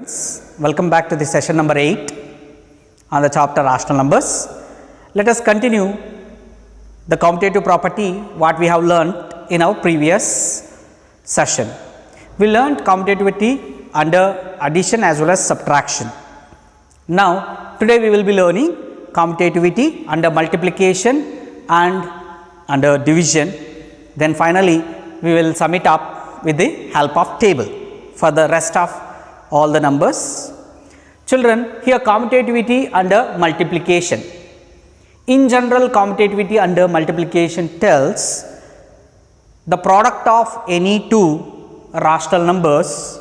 Welcome back to the session number 8 on the chapter rational numbers. Let us continue the commutative property what we have learned in our previous session. We learned commutativity under addition as well as subtraction. Now today we will be learning commutativity under multiplication and under division. Then finally we will sum it up with the help of table for the rest of all the numbers. Children, here commutativity under multiplication. In general, commutativity under multiplication tells the product of any two rational numbers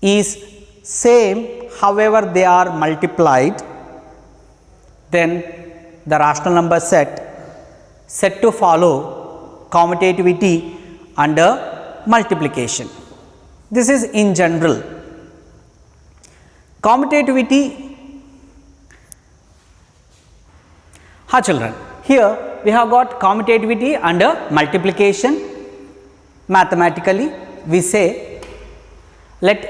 is same however they are multiplied, then the rational number set to follow commutativity under multiplication. This is in general. Commutativity, children, here we have got commutativity under multiplication. Mathematically we say let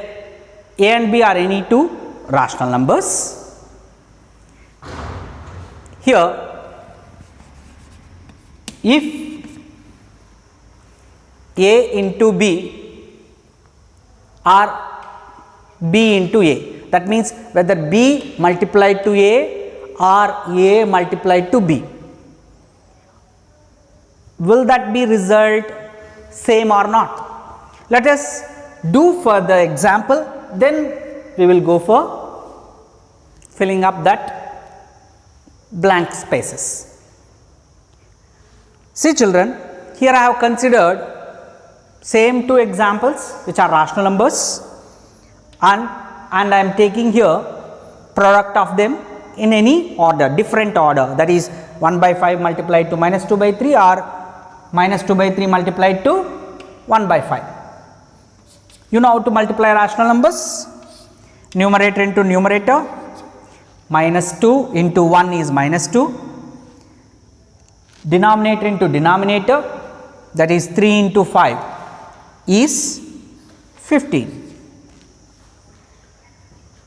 A and B are any two rational numbers. Here if A into B or B into A, that means whether B multiplied to A or A multiplied to B, will that be result same or not? Let us do for the example, then we will go for filling up that blank spaces. See children, here I have considered same two examples which are rational numbers, and I am taking here product of them in any order, different order, that is 1 by 5 multiplied to minus 2 by 3 or minus 2 by 3 multiplied to 1 by 5. You know how to multiply rational numbers? Numerator into numerator, minus 2 into 1 is minus 2, denominator into denominator, that is 3 into 5 is 15.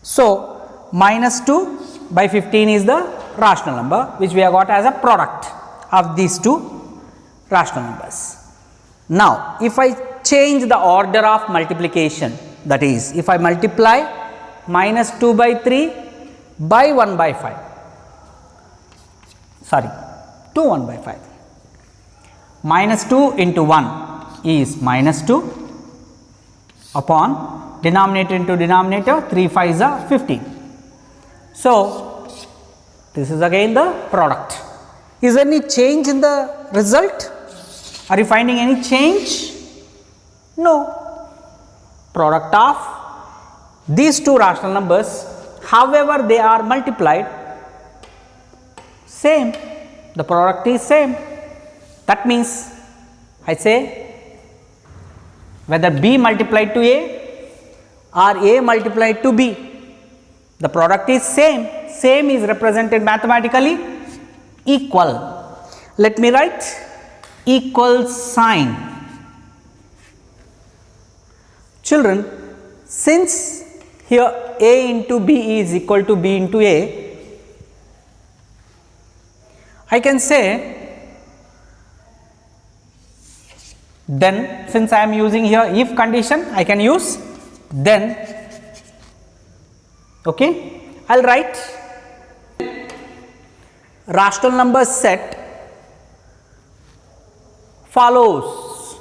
So minus 2 by 15 is the rational number which we have got as a product of these two rational numbers. Now if I change the order of multiplication, that is if I multiply minus 2 by 3 by 1 by 5, sorry, to 1 by 5, minus 2 into 1 is minus 2 upon denominator into denominator, 3 5s are 15. So this is again the product. Is there any change in the result? Are you finding any change? No. Product of these two rational numbers, however they are multiplied, same. The product is same. That means I say whether B multiplied to A or A multiplied to B, the product is same. Same is represented mathematically equal. Let me write equal sign. Children, since here A into B is equal to B into A, I can say then, since I am using here if condition, I can use then. Okay, I will write rational number set follows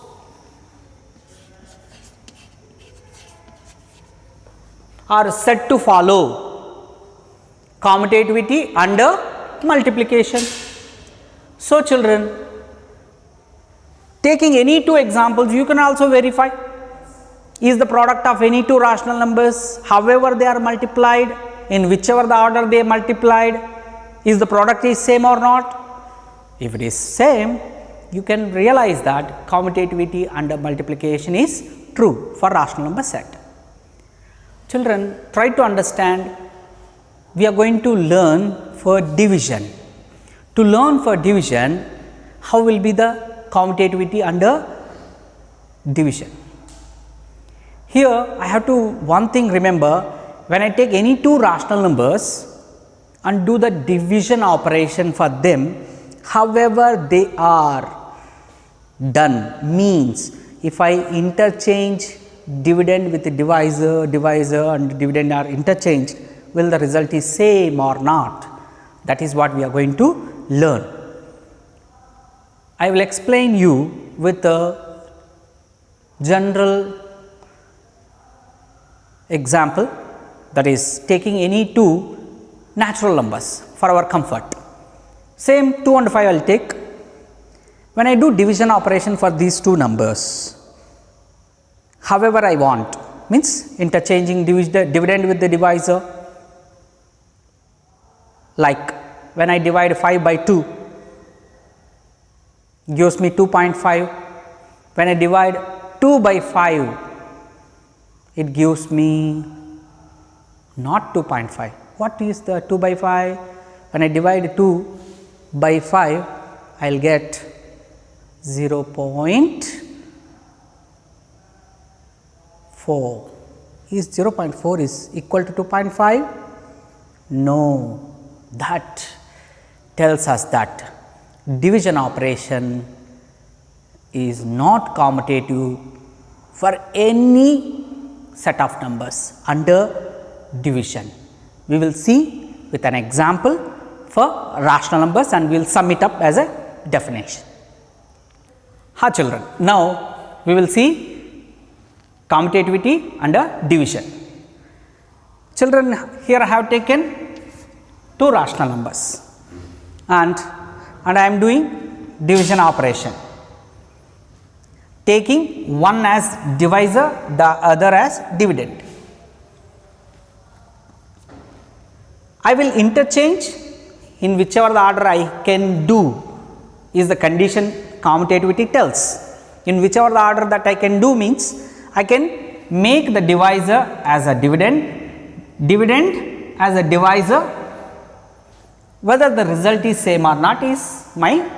or set to follow commutativity under multiplication. So children, taking any two examples, you can also verify is the product of any two rational numbers, however they are multiplied, in whichever the order they multiplied, is the product is same or not? If it is same, you can realize that commutativity under multiplication is true for rational number set. Children, try to understand, we are going to learn for division. To learn for division, how will be the commutativity under division? Here I have to one thing remember, when I take any two rational numbers and do the division operation for them, however they are done, means if I interchange dividend with the divisor, divisor and dividend are interchanged, will the result is same or not? That is what we are going to learn. I will explain you with a general example, that is taking any two natural numbers for our comfort. Same 2 and 5 I will take. When I do division operation for these two numbers, however I want, means interchanging dividend with the divisor, like when I divide 5 by 2 gives me 2.5, when I divide 2 by 5 it gives me not 2.5. What is the 2 by 5? When I divide 2 by 5 I will get 0.4. Is 0.4 is equal to 2.5? No, that tells us that division operation is not commutative for any set of numbers under division. We will see with an example for rational numbers and we will sum it up as a definition. Ha children, now we will see commutativity under division. Children, here I have taken two rational numbers and I am doing division operation, taking one as divisor, the other as dividend. I will interchange in whichever the order I can do is the condition commutativity tells. In whichever the order that I can do means I can make the divisor as a dividend, dividend as a divisor. Whether the result is same or not is my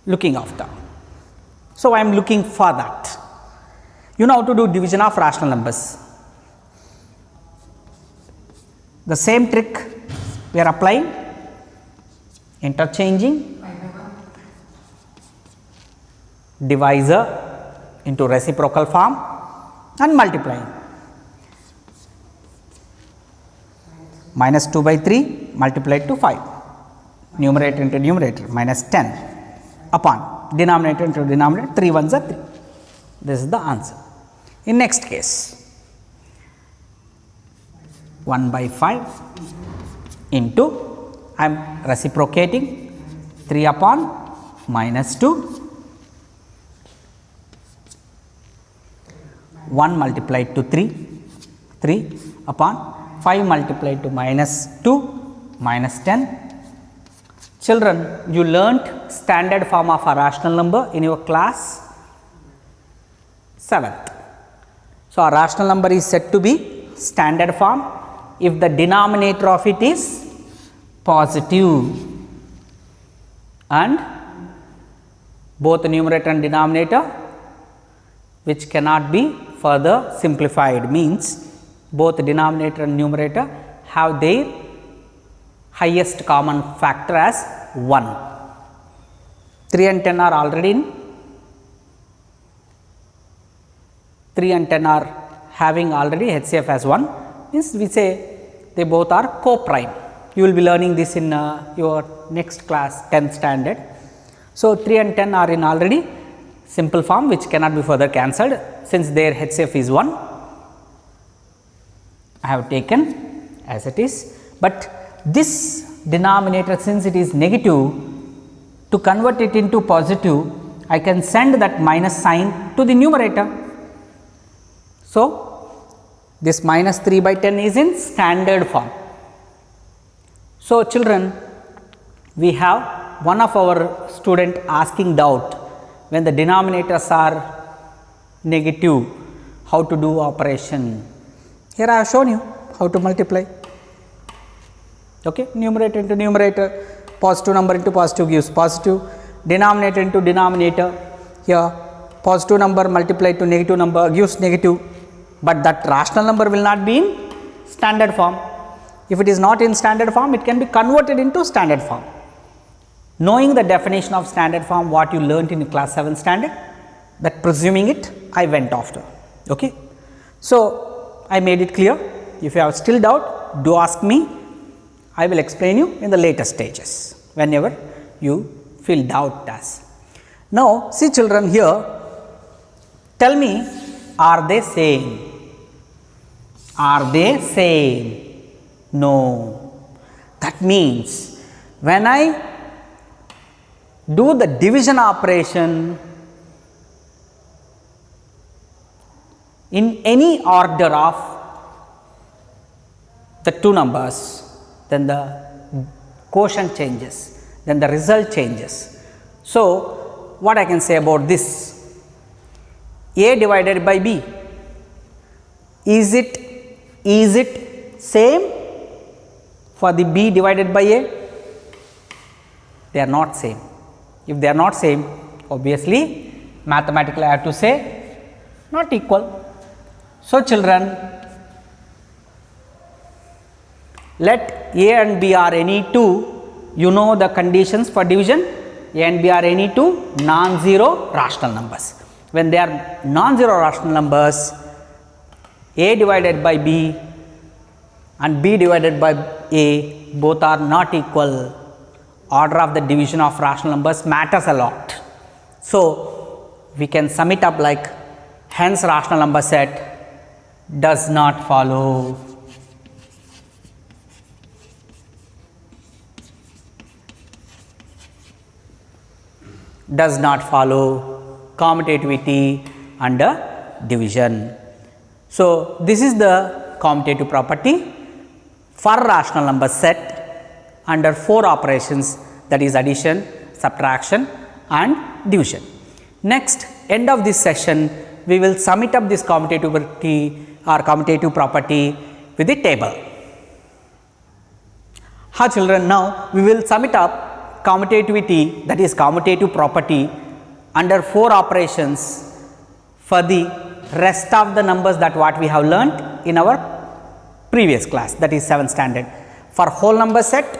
looking after. So, I am looking for that. You know how to do division of rational numbers. The same trick we are applying, interchanging divisor into reciprocal form and multiplying. Minus 2 by 3 multiplied to 5, numerator into numerator minus 10 upon denominator into denominator, 3 ones are 3. This is the answer. In next case, 1 by 5 into, I am reciprocating 3 upon minus 2, 1 multiplied to 3, 3 upon 5 multiplied to minus 2 minus 10. Children, you learnt standard form of a rational number in your class 7th. So, a rational number is said to be standard form if the denominator of it is positive and both the numerator and denominator which cannot be further simplified, means both denominator and numerator have their highest common factor as 1. 3 and 10 are already in, 3 and 10 are having already HCF as 1, means we say they both are co-prime. You will be learning this in your next class 10th standard. So, 3 and 10 are in already simple form which cannot be further cancelled, since their HCF is 1. I have taken as it is, but this denominator, since it is negative, to convert it into positive I can send that minus sign to the numerator. So, this minus 3 by 10 is in standard form. So, children, we have one of our student asking doubt, when the denominators are negative, how to do operation. Here I have shown you how to multiply. Okay, numerator into numerator, positive number into positive gives positive, denominator into denominator, here positive number multiplied to negative number gives negative, but that rational number will not be in standard form. If it is not in standard form, it can be converted into standard form. Knowing the definition of standard form, what you learnt in class 7 standard, that presuming it, I went after. Okay. So, I made it clear. If you have still doubt, do ask me. I will explain you in the later stages, whenever you feel doubt as. Now, see children here, tell me, are they same? Are they same? No. That means, when I do the division operation in any order of the two numbers, then the quotient changes, then the result changes. So, what I can say about this? A divided by B, is it same for the B divided by A? They are not same. If they are not same, obviously mathematically I have to say not equal. So, children, let A and B are any two, you know the conditions for division, A and B are any two non-zero rational numbers. When they are non-zero rational numbers, A divided by B and B divided by A both are not equal. Order of the division of rational numbers matters a lot. So, we can sum it up like, hence rational number set does not follow. Does not follow commutativity under division. So, this is the commutative property for rational number set under 4 operations, that is addition, subtraction and division. Next, end of this session, we will sum it up this commutativity or commutative property with the table. Ha children, now we will sum it up commutativity, that is commutative property under 4 operations for the rest of the numbers that what we have learnt in our previous class, that is 7th standard, for whole number set,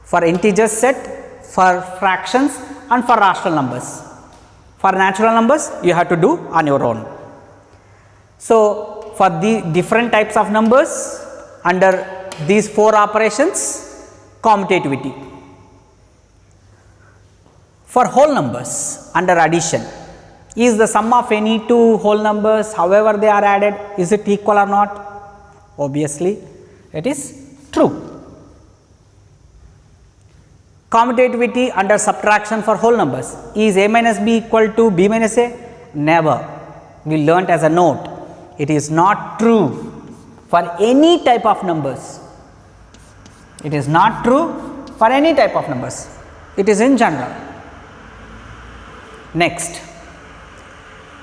for integer set, for fractions and for rational numbers. For natural numbers you have to do on your own. So, for the different types of numbers under these 4 operations, commutativity. For whole numbers under addition, is the sum of any two whole numbers, however they are added, is it equal or not? Obviously, it is true. Commutativity under subtraction for whole numbers, is A minus B equal to B minus A? Never. We learnt as a note, it is not true for any type of numbers. It is not true for any type of numbers, it is in general. Next,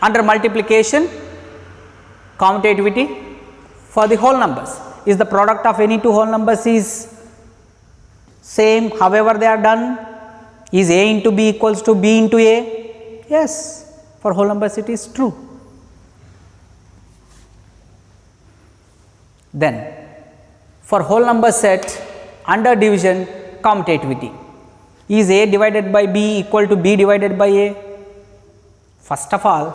under multiplication, commutativity for the whole numbers, is the product of any two whole numbers is same however they are done? Is A into B equals to B into A? Yes, for whole numbers it is true. Then, for whole number set under division, commutativity, is A divided by B equal to B divided by A? First of all,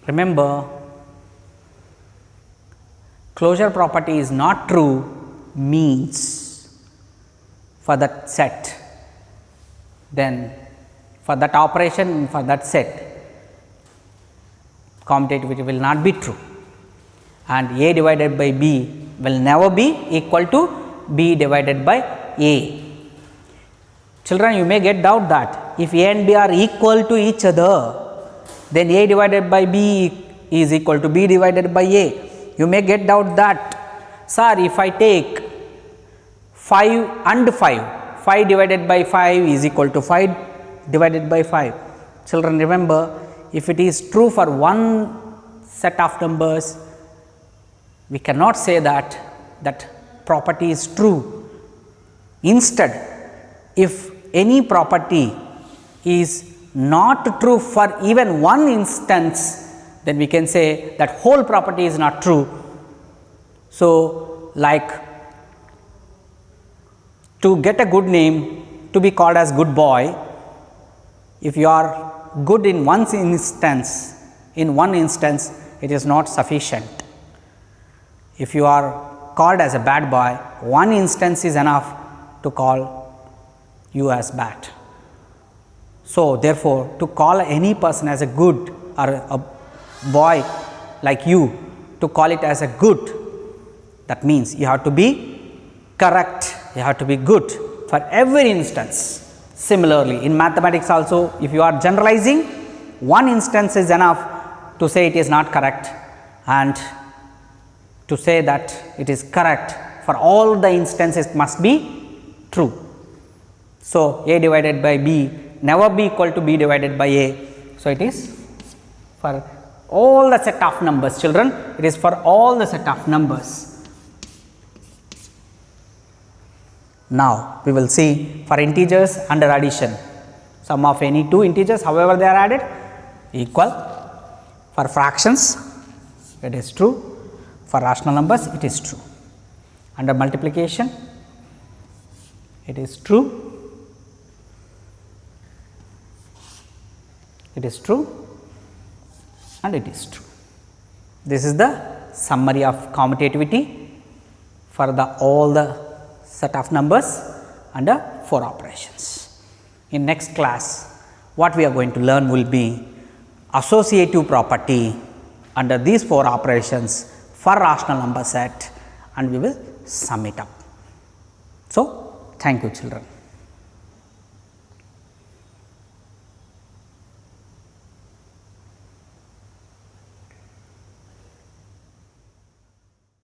remember, closure property is not true means for that set, then for that operation, for that set, commutativity will not be true, and A divided by B will never be equal to B divided by A. Children, you may get doubt that if A and B are equal to each other, then A divided by B is equal to B divided by A. You may get doubt that, sir, if I take 5 and 5, 5 divided by 5 is equal to 5 divided by 5. Children, remember, if it is true for one set of numbers, we cannot say that that property is true. Instead, if any property is not true for even one instance, then we can say that whole property is not true. So, like to get a good name, to be called as good boy, if you are good in one instance, it is not sufficient. If you are called as a bad boy, one instance is enough to call you as bad. So, therefore, to call any person as a good or a boy like you, to call it as a good, that means you have to be correct, you have to be good for every instance. Similarly, in mathematics also, if you are generalizing, one instance is enough to say it is not correct, and to say that it is correct for all the instances must be true. So, A divided by B never be equal to B divided by A. So, it is for all the set of numbers, children, it is for all the set of numbers. Now, we will see for integers under addition, sum of any two integers however they are added equal. For fractions it is true, for rational numbers it is true. Under multiplication it is true, it is true, and it is true. This is the summary of commutativity for the all the set of numbers under 4 operations. In next class, what we are going to learn will be associative property under these 4 operations for rational number set, and we will sum it up. So, thank you children.